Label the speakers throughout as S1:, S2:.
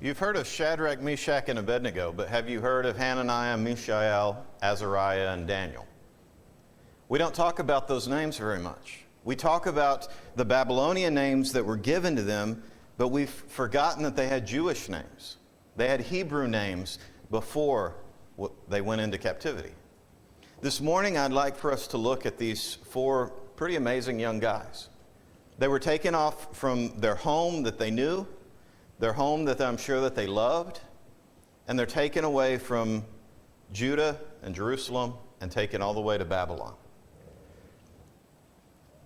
S1: You've heard of Shadrach, Meshach, and Abednego, but have you heard of Hananiah, Mishael, Azariah, and Daniel? We don't talk about those names very much. We talk about the Babylonian names that were given to them, but we've forgotten that they had Jewish names. They had Hebrew names before they went into captivity. This morning, I'd like for us to look at these four pretty amazing young guys. They were taken off from their home that they knew, their home that I'm sure that they loved, and they're taken away from Judah and Jerusalem and taken all the way to Babylon.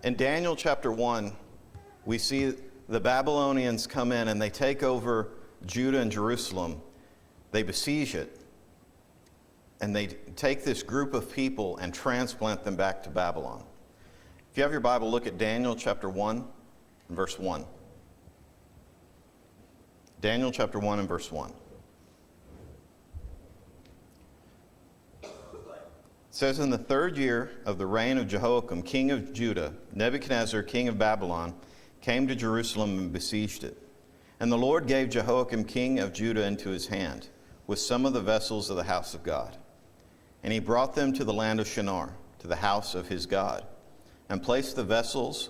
S1: In Daniel chapter 1, we see the Babylonians come in and they take over Judah and Jerusalem. They besiege it, and they take this group of people and transplant them back to Babylon. If you have your Bible, look at Daniel chapter 1 and verse 1. Daniel chapter 1 and verse 1. It says, "In the third year of the reign of Jehoiakim, king of Judah, Nebuchadnezzar, king of Babylon, came to Jerusalem and besieged it. And the Lord gave Jehoiakim, king of Judah, into his hand, with some of the vessels of the house of God. And he brought them to the land of Shinar, to the house of his God, and placed the vessels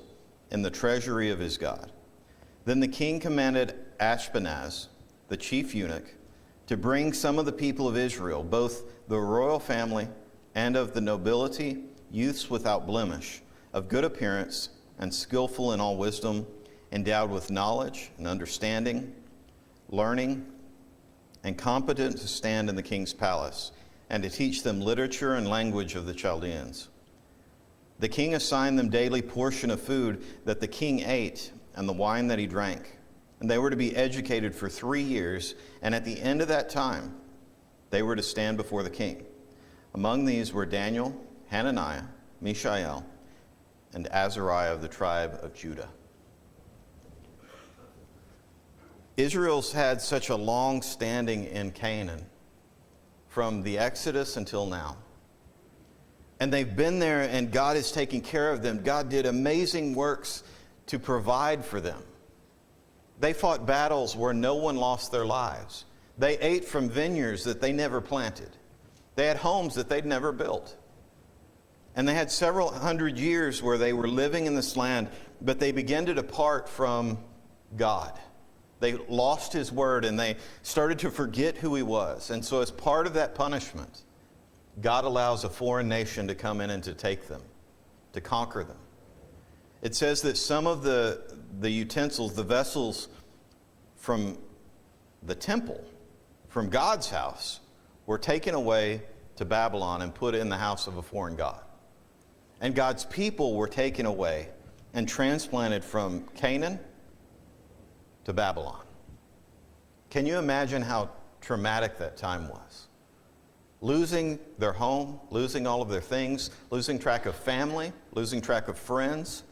S1: in the treasury of his God. Then the king commanded Ashpenaz, the chief eunuch, to bring some of the people of Israel, both the royal family and of the nobility, youths without blemish, of good appearance and skillful in all wisdom, endowed with knowledge and understanding, learning, and competent to stand in the king's palace, and to teach them literature and language of the Chaldeans. The king assigned them daily portion of food that the king ate and the wine that he drank. And they were to be educated for 3 years, and at the end of that time, they were to stand before the king. Among these were Daniel, Hananiah, Mishael, and Azariah of the tribe of Judah." Israel's had such a long standing in Canaan, from the Exodus until now. And they've been there, and God is taking care of them. God did amazing works to provide for them. They fought battles where no one lost their lives. They ate from vineyards that they never planted. They had homes that they'd never built. And they had several hundred years where they were living in this land, but they began to depart from God. They lost his word, and they started to forget who he was. And so as part of that punishment, God allows a foreign nation to come in and to take them, to conquer them. It says that some of the utensils, the vessels from the temple, from God's house, were taken away to Babylon and put in the house of a foreign god. And God's people were taken away and transplanted from Canaan to Babylon. Can you imagine how traumatic that time was? Losing their home, losing all of their things, losing track of family, losing track of friends.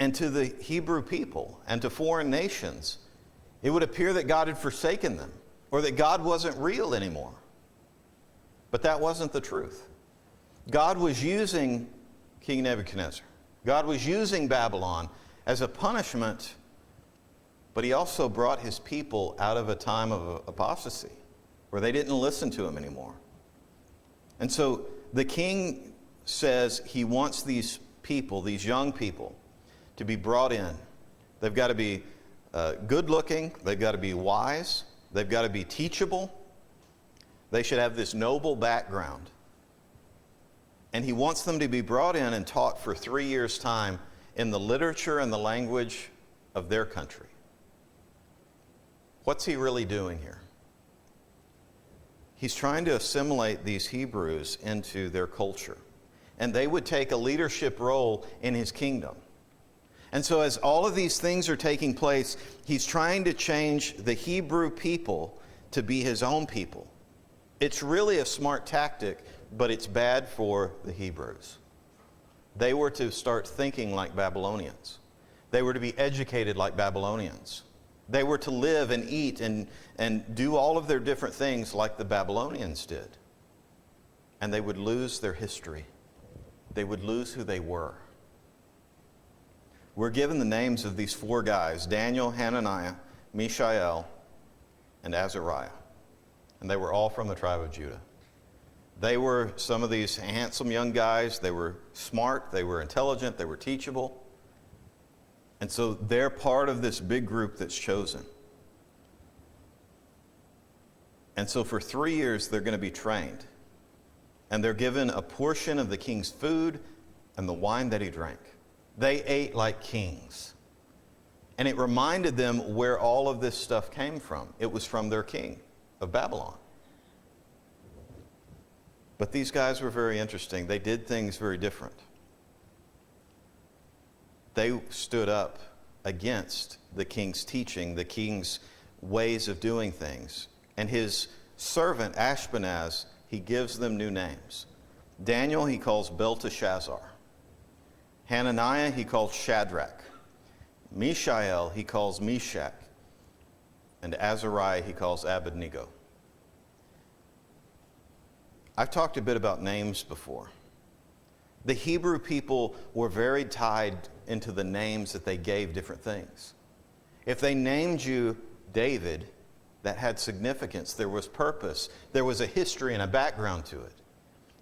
S1: And to the Hebrew people and to foreign nations, it would appear that God had forsaken them, or that God wasn't real anymore. But that wasn't the truth. God was using King Nebuchadnezzar. God was using Babylon as a punishment, but he also brought his people out of a time of apostasy, where they didn't listen to him anymore. And so the king says he wants these people, these young people, to be brought in. They've got to be good looking, they've got to be wise, they've got to be teachable, they should have this noble background. And he wants them to be brought in and taught for 3 years' time in the literature and the language of their country. What's he really doing here? He's trying to assimilate these Hebrews into their culture, and they would take a leadership role in his kingdom. And so as all of these things are taking place, he's trying to change the Hebrew people to be his own people. It's really a smart tactic, but it's bad for the Hebrews. They were to start thinking like Babylonians. They were to be educated like Babylonians. They were to live and eat and do all of their different things like the Babylonians did. And they would lose their history. They would lose who they were. We're given the names of these four guys: Daniel, Hananiah, Mishael, and Azariah. And they were all from the tribe of Judah. They were some of these handsome young guys. They were smart. They were intelligent. They were teachable. And so they're part of this big group that's chosen. And so for 3 years, they're going to be trained. And they're given a portion of the king's food and the wine that he drank. They ate like kings. And it reminded them where all of this stuff came from. It was from their king of Babylon. But these guys were very interesting. They did things very different. They stood up against the king's teaching, the king's ways of doing things. And his servant, Ashpenaz, he gives them new names. Daniel, he calls Belteshazzar. Hananiah, he calls Shadrach. Mishael, he calls Meshach. And Azariah, he calls Abednego. I've talked a bit about names before. The Hebrew people were very tied into the names that they gave different things. If they named you David, that had significance. There was purpose. There was a history and a background to it.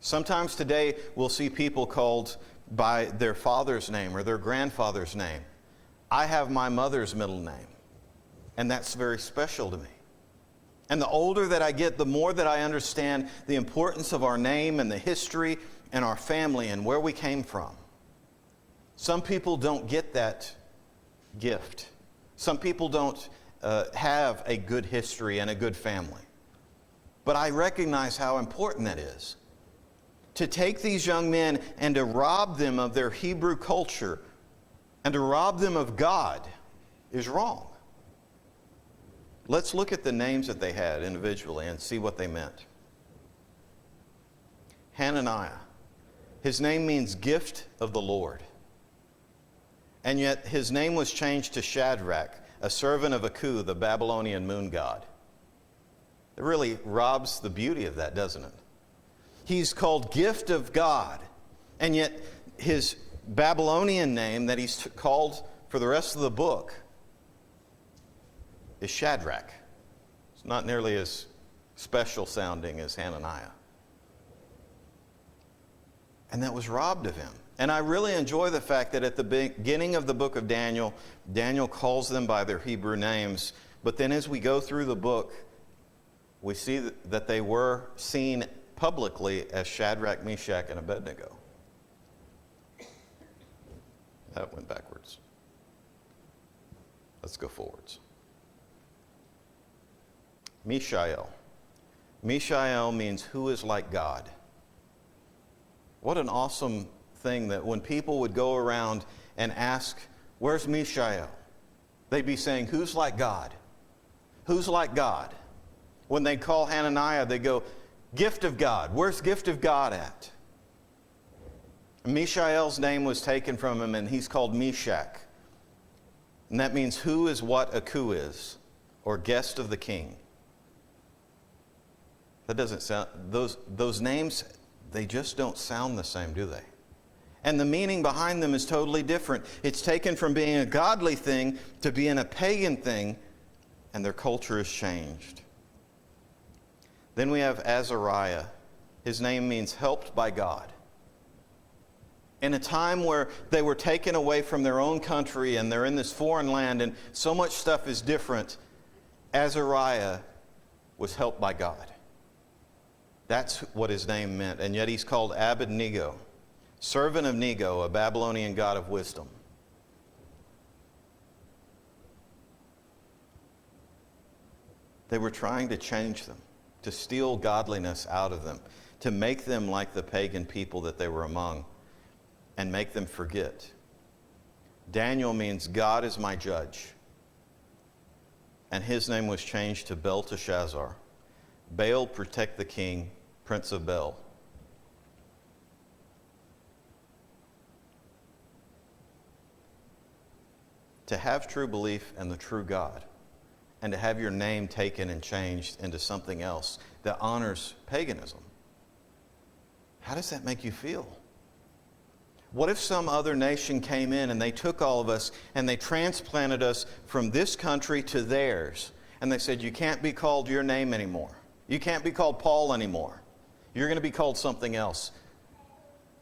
S1: Sometimes today we'll see people called by their father's name or their grandfather's name. I have my mother's middle name, and that's very special to me. And the older that I get, the more that I understand the importance of our name and the history and our family and where we came from. Some people don't get that gift. Some people don't have a good history and a good family. But I recognize how important that is. To take these young men and to rob them of their Hebrew culture and to rob them of God is wrong. Let's look at the names that they had individually and see what they meant. Hananiah. His name means gift of the Lord. And yet his name was changed to Shadrach, a servant of Aku, the Babylonian moon god. It really robs the beauty of that, doesn't it? He's called gift of God, and yet his Babylonian name that he's called for the rest of the book is Shadrach. It's not nearly as special sounding as Hananiah. And that was robbed of him. And I really enjoy the fact that at the beginning of the book of Daniel, Daniel calls them by their Hebrew names. But then as we go through the book, we see that they were seen publicly as Shadrach, Meshach, and Abednego. That went backwards. Let's go forwards. Mishael. Mishael means who is like God. What an awesome thing that when people would go around and ask, where's Mishael? They'd be saying, who's like God? Who's like God? When they call Hananiah, they go, gift of God. Where's gift of God at? Mishael's name was taken from him, and he's called Meshach. And that means who is what Aku is, or guest of the king. That doesn't sound, those names, they just don't sound the same, do they? And the meaning behind them is totally different. It's taken from being a godly thing to being a pagan thing, and their culture is changed. Then we have Azariah. His name means helped by God. In a time where they were taken away from their own country and they're in this foreign land and so much stuff is different, Azariah was helped by God. That's what his name meant. And yet he's called Abednego, servant of Nego, a Babylonian god of wisdom. They were trying to change them, to steal godliness out of them, to make them like the pagan people that they were among, and make them forget. Daniel means God is my judge. And his name was changed to Belteshazzar. Baal, protect the king, prince of Bel. To have true belief in the true God, and to have your name taken and changed into something else that honors paganism, how does that make you feel? What if some other nation came in and they took all of us and they transplanted us from this country to theirs? And they said, you can't be called your name anymore. You can't be called Paul anymore. You're going to be called something else.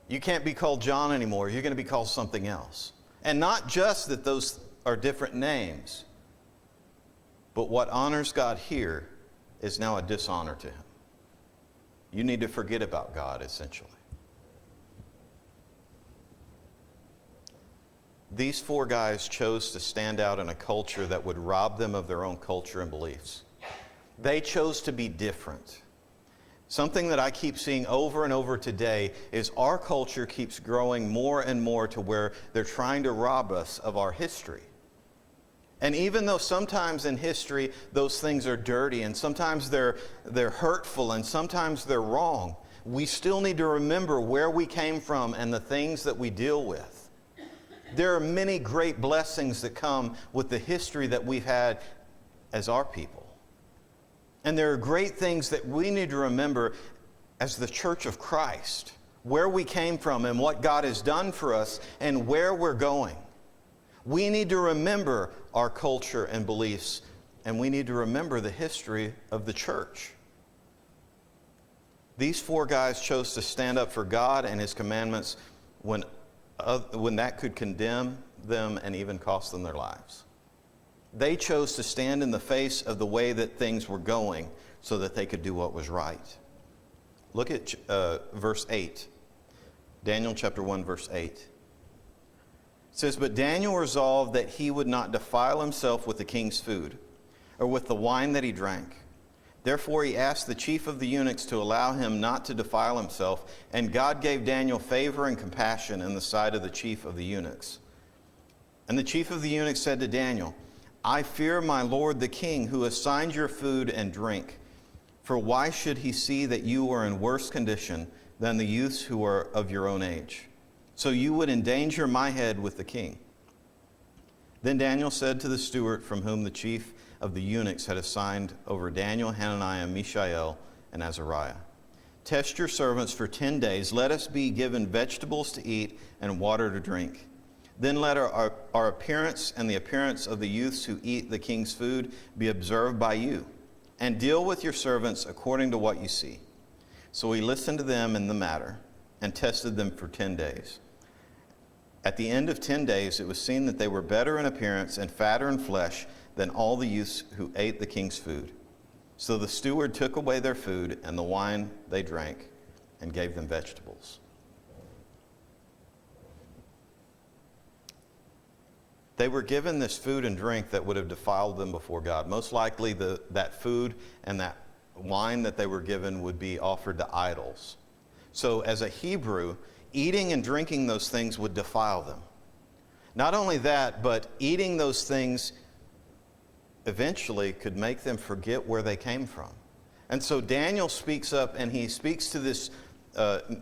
S1: You can't be called John anymore. You're going to be called something else. And not just that those are different names, but what honors God here is now a dishonor to him. You need to forget about God, essentially. These four guys chose to stand out in a culture that would rob them of their own culture and beliefs. They chose to be different. Something that I keep seeing over and over today is our culture keeps growing more and more to where they're trying to rob us of our history. And even though sometimes in history those things are dirty and sometimes they're hurtful and sometimes they're wrong, we still need to remember where we came from and the things that we deal with. There are many great blessings that come with the history that we've had as our people. And there are great things that we need to remember as the Church of Christ, where we came from and what God has done for us and where we're going. We need to remember our culture and beliefs, and we need to remember the history of the church. These four guys chose to stand up for God and His commandments when that could condemn them and even cost them their lives. They chose to stand in the face of the way that things were going so that they could do what was right. Look at verse 8. Daniel chapter 1, verse 8. It says, "But Daniel resolved that he would not defile himself with the king's food, or with the wine that he drank. Therefore he asked the chief of the eunuchs to allow him not to defile himself, and God gave Daniel favor and compassion in the sight of the chief of the eunuchs. And the chief of the eunuchs said to Daniel, I fear my lord the king, who assigned your food and drink. For why should he see that you are in worse condition than the youths who are of your own age? So you would endanger my head with the king." Then Daniel said to the steward from whom the chief of the eunuchs had assigned over Daniel, Hananiah, Mishael, and Azariah, "Test your servants for 10 days. Let us be given vegetables to eat and water to drink. Then let our appearance and the appearance of the youths who eat the king's food be observed by you, and deal with your servants according to what you see." So he listened to them in the matter and tested them for 10 days. At the end of 10 days, it was seen that they were better in appearance and fatter in flesh than all the youths who ate the king's food. So the steward took away their food and the wine they drank and gave them vegetables. They were given this food and drink that would have defiled them before God. Most likely that food and that wine that they were given would be offered to idols. So as a Hebrew, eating and drinking those things would defile them. Not only that, but eating those things eventually could make them forget where they came from. And so Daniel speaks up and he speaks to this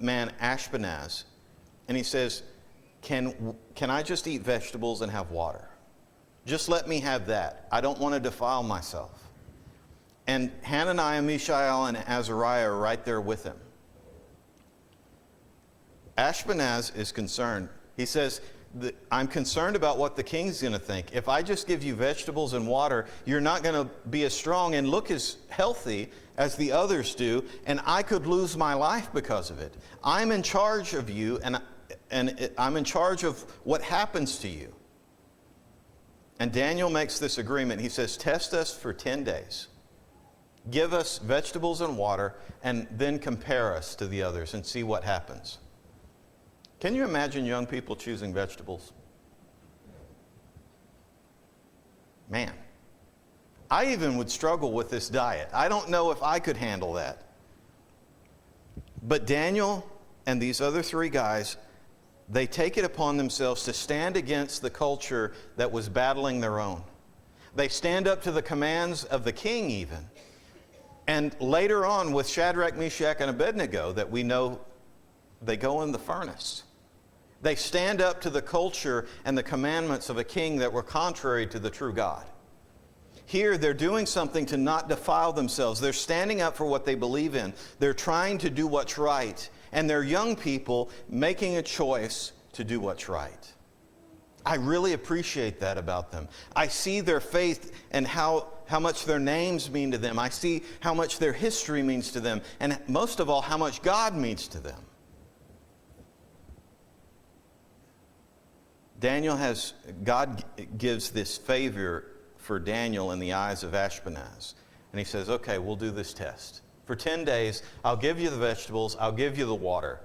S1: man Ashpenaz, and he says, Can I just eat vegetables and have water? Just let me have that. I don't want to defile myself. And Hananiah, Mishael, and Azariah are right there with him. Ashpenaz is concerned. He says, I'm concerned about what the king's going to think. If I just give you vegetables and water, you're not going to be as strong and look as healthy as the others do, and I could lose my life because of it. I'm in charge of you, and I'm in charge of what happens to you. And Daniel makes this agreement. He says, test us for 10 days. Give us vegetables and water, and then compare us to the others and see what happens. Can you imagine young people choosing vegetables? Man, I even would struggle with this diet. I don't know if I could handle that. But Daniel and these other three guys, they take it upon themselves to stand against the culture that was battling their own. They stand up to the commands of the king even. And later on with Shadrach, Meshach, and Abednego, that we know they go in the furnace. They stand up to the culture and the commandments of a king that were contrary to the true God. Here, they're doing something to not defile themselves. They're standing up for what they believe in. They're trying to do what's right. And they're young people making a choice to do what's right. I really appreciate that about them. I see their faith and how much their names mean to them. I see how much their history means to them. And most of all, how much God means to them. God gives this favor for Daniel in the eyes of Ashpenaz. And he says, okay, we'll do this test. For 10 days, I'll give you the vegetables, I'll give you the water.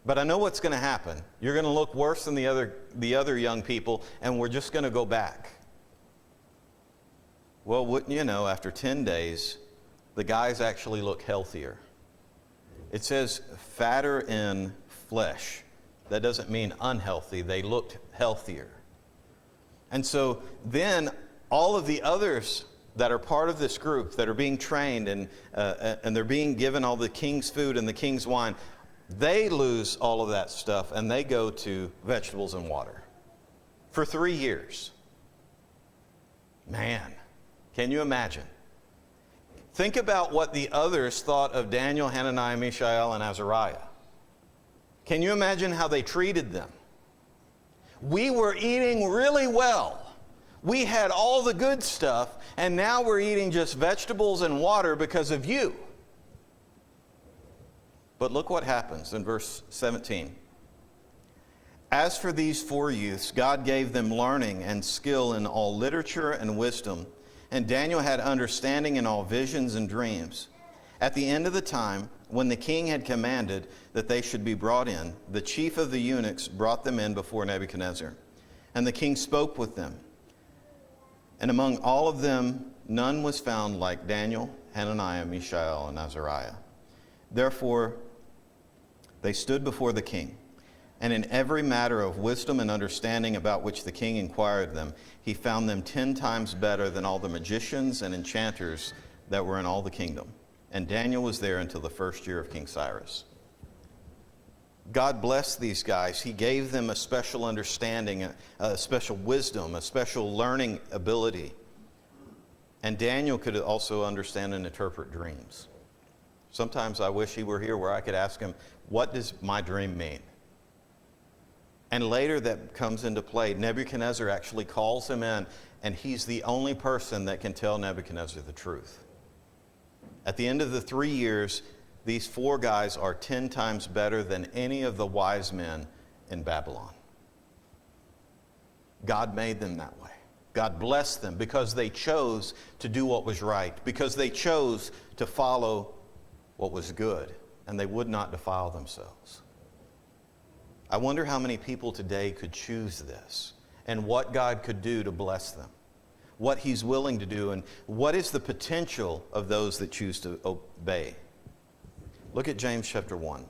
S1: But I know what's going to happen. You're going to look worse than the other young people, and we're just going to go back. Well, wouldn't you know, after 10 days, the guys actually look healthier. It says fatter in flesh. That doesn't mean unhealthy. They looked healthier. And so then all of the others that are part of this group that are being trained and they're being given all the king's food and the king's wine, they lose all of that stuff and they go to vegetables and water for 3 years. Man, can you imagine? Think about what the others thought of Daniel, Hananiah, Mishael, and Azariah. Can you imagine how they treated them? We were eating really well. We had all the good stuff, and now we're eating just vegetables and water because of you. But look what happens in verse 17. As for these 4 youths, God gave them learning and skill in all literature and wisdom, and Daniel had understanding in all visions and dreams. At the end of the time, when the king had commanded that they should be brought in, the chief of the eunuchs brought them in before Nebuchadnezzar. And the king spoke with them. And among all of them, none was found like Daniel, Hananiah, Mishael, and Azariah. Therefore, they stood before the king. And in every matter of wisdom and understanding about which the king inquired them, he found them 10 times better than all the magicians and enchanters that were in all the kingdom. And Daniel was there until the first year of King Cyrus. God blessed these guys. He gave them a special understanding, a special wisdom, a special learning ability. And Daniel could also understand and interpret dreams. Sometimes I wish he were here where I could ask him, what does my dream mean? And later that comes into play. Nebuchadnezzar actually calls him in, and he's the only person that can tell Nebuchadnezzar the truth. At the end of the 3 years, these 4 guys are 10 times better than any of the wise men in Babylon. God made them that way. God blessed them because they chose to do what was right, because they chose to follow what was good, and they would not defile themselves. I wonder how many people today could choose this and what God could do to bless them, what he's willing to do, and what is the potential of those that choose to obey. Look at James chapter 1.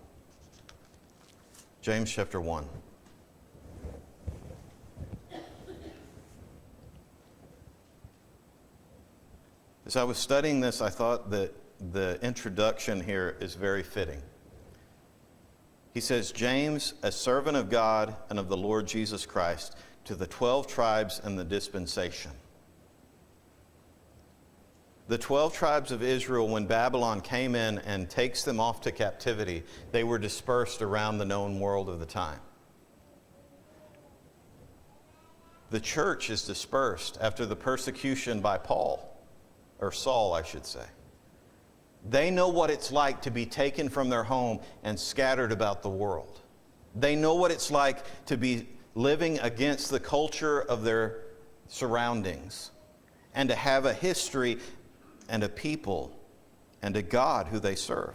S1: James chapter 1. As I was studying this, I thought that the introduction here is very fitting. He says, James, a servant of God and of the Lord Jesus Christ, to the 12 tribes and the dispensation. The 12 tribes of Israel, when Babylon came in and takes them off to captivity, they were dispersed around the known world of the time. The church is dispersed after the persecution by Saul, I should say. They know what it's like to be taken from their home and scattered about the world. They know what it's like to be living against the culture of their surroundings and to have a history and a people and a God who they serve.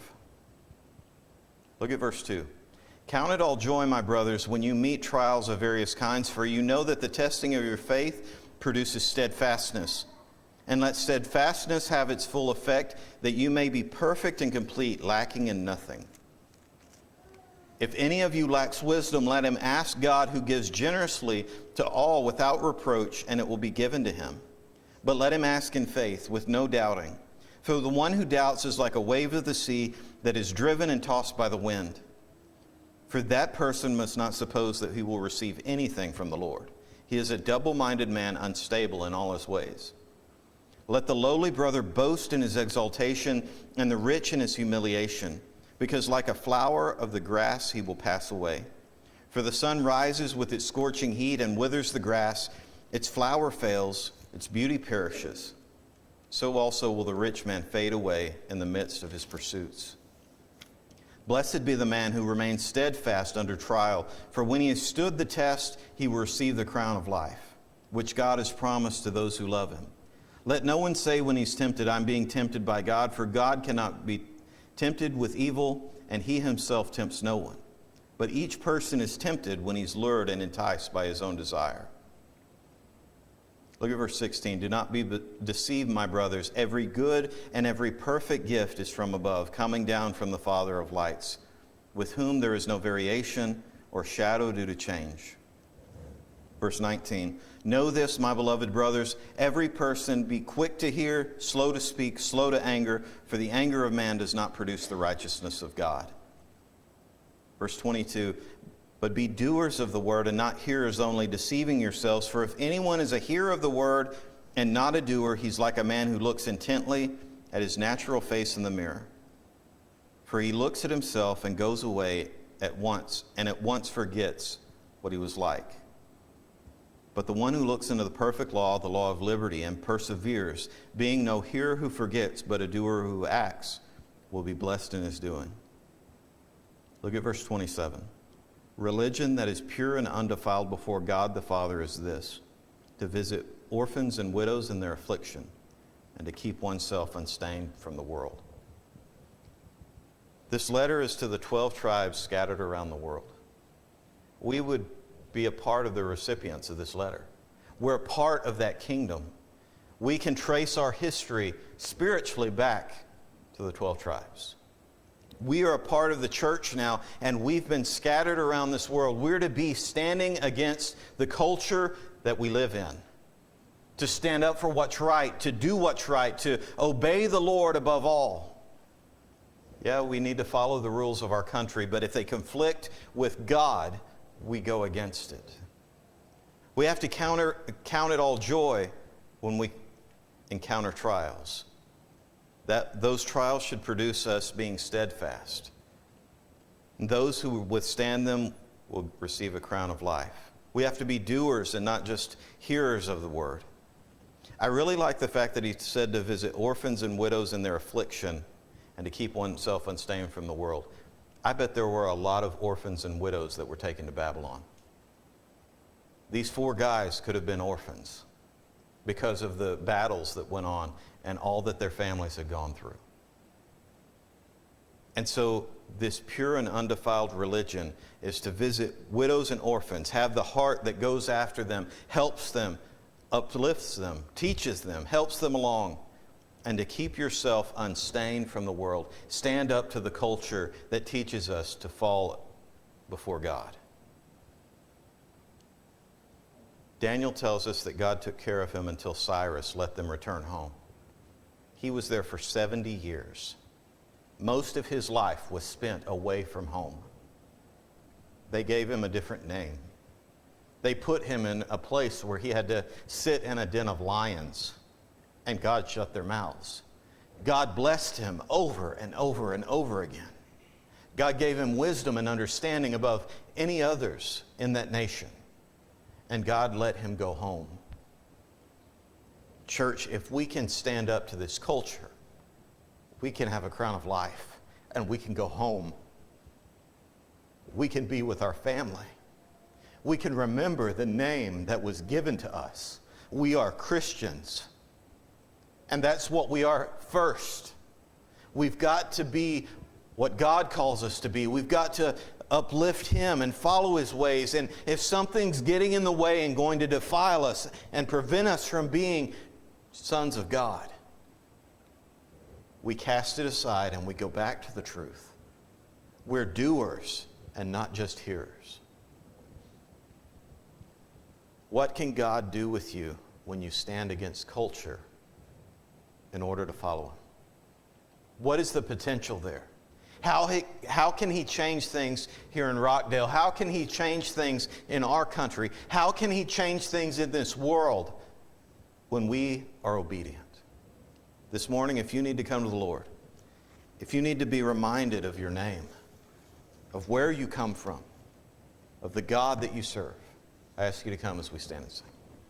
S1: Look at verse 2. Count it all joy, my brothers, when you meet trials of various kinds, for you know that the testing of your faith produces steadfastness. And let steadfastness have its full effect, that you may be perfect and complete, lacking in nothing. If any of you lacks wisdom, let him ask God, who gives generously to all without reproach, and it will be given to him. But let him ask in faith, with no doubting. For the one who doubts is like a wave of the sea that is driven and tossed by the wind. For that person must not suppose that he will receive anything from the Lord. He is a double-minded man, unstable in all his ways. Let the lowly brother boast in his exaltation, and the rich in his humiliation, because like a flower of the grass he will pass away. For the sun rises with its scorching heat and withers the grass. Its flower fails, its beauty perishes. So also will the rich man fade away in the midst of his pursuits. Blessed be the man who remains steadfast under trial, for when he has stood the test, he will receive the crown of life, which God has promised to those who love him. Let no one say when he's tempted, I'm being tempted by God, for God cannot be tempted with evil, and he himself tempts no one. But each person is tempted when he's lured and enticed by his own desire. Look at verse 16. Do not be deceived, my brothers. Every good and every perfect gift is from above, coming down from the Father of lights, with whom there is no variation or shadow due to change. Verse 19. Know this, my beloved brothers, every person be quick to hear, slow to speak, slow to anger, for the anger of man does not produce the righteousness of God. Verse 22. But be doers of the word and not hearers only, deceiving yourselves. For if anyone is a hearer of the word and not a doer, he's like a man who looks intently at his natural face in the mirror. For he looks at himself and goes away at once forgets what he was like. But the one who looks into the perfect law, the law of liberty, and perseveres, being no hearer who forgets, but a doer who acts, will be blessed in his doing. Look at verse 27. Religion that is pure and undefiled before God the Father is this, to visit orphans and widows in their affliction, and to keep oneself unstained from the world. This letter is to the 12 tribes scattered around the world. We would be a part of the recipients of this letter. We're a part of that kingdom. We can trace our history spiritually back to the 12 tribes. We are a part of the church now, and we've been scattered around this world. We're to be standing against the culture that we live in, to stand up for what's right, to do what's right, to obey the Lord above all. Yeah, we need to follow the rules of our country, but if they conflict with God, we go against it. We have to count it all joy when we encounter trials. Those trials should produce us being steadfast. And those who withstand them will receive a crown of life. We have to be doers and not just hearers of the word. I really like the fact that he said to visit orphans and widows in their affliction and to keep oneself unstained from the world. I bet there were a lot of orphans and widows that were taken to Babylon. These 4 guys could have been orphans because of the battles that went on and all that their families had gone through. And so this pure and undefiled religion is to visit widows and orphans, have the heart that goes after them, helps them, uplifts them, teaches them, helps them along, and to keep yourself unstained from the world. Stand up to the culture that teaches us to fall before God. Daniel tells us that God took care of him until Cyrus let them return home. He was there for 70 years. Most of his life was spent away from home. They gave him a different name. They put him in a place where he had to sit in a den of lions, and God shut their mouths. God blessed him over and over and over again. God gave him wisdom and understanding above any others in that nation. And God let him go home. Church, if we can stand up to this culture, we can have a crown of life and we can go home. We can be with our family. We can remember the name that was given to us. We are Christians. And that's what we are first. We've got to be what God calls us to be. We've got to uplift Him and follow His ways. And if something's getting in the way and going to defile us and prevent us from being sons of God, we cast it aside and we go back to the truth. We're doers and not just hearers. What can God do with you when you stand against culture in order to follow Him? What is the potential there? How can He change things here in Rockdale? How can He change things in our country? How can He change things in this world when we are obedient? This morning, if you need to come to the Lord, if you need to be reminded of your name, of where you come from, of the God that you serve. I ask you to come as we stand and sing.